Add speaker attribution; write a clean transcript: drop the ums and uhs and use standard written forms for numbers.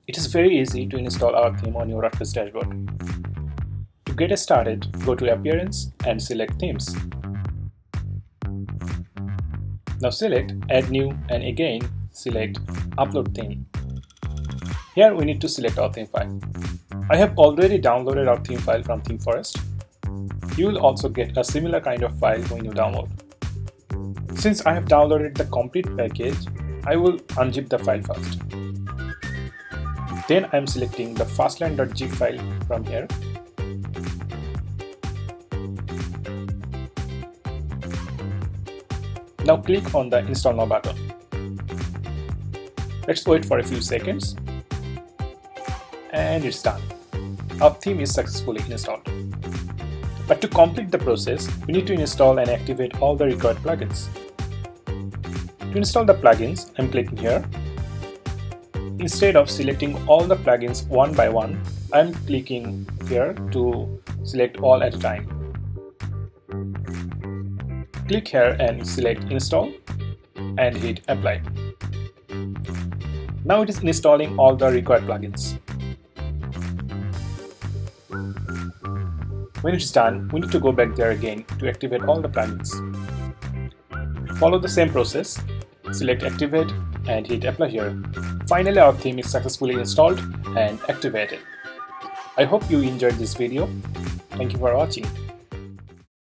Speaker 1: It is very easy to install our theme on your WordPress dashboard. To get started, go to Appearance and select Themes. Now select Add New and again select Upload Theme. Here we need to select our theme file. I have already downloaded our theme file from ThemeForest. You will also get a similar kind of file when you download. Since I have downloaded the complete package, I will unzip the file first. Then I am selecting the fastline.zip file from here. Now click on the Install Now button. Let's wait for a few seconds. And it's done. Our theme is successfully installed. But to complete the process, we need to install and activate all the required plugins. To install the plugins, I'm clicking here. Instead of selecting all the plugins one by one, I'm clicking here to select all at a time. Click here and select Install and hit Apply. Now it is installing all the required plugins. When it's done, we need to go back there again to activate all the plugins. Follow the same process, select Activate and hit Apply here. Finally, our theme is successfully installed and activated. I hope you enjoyed this video. Thank you for watching.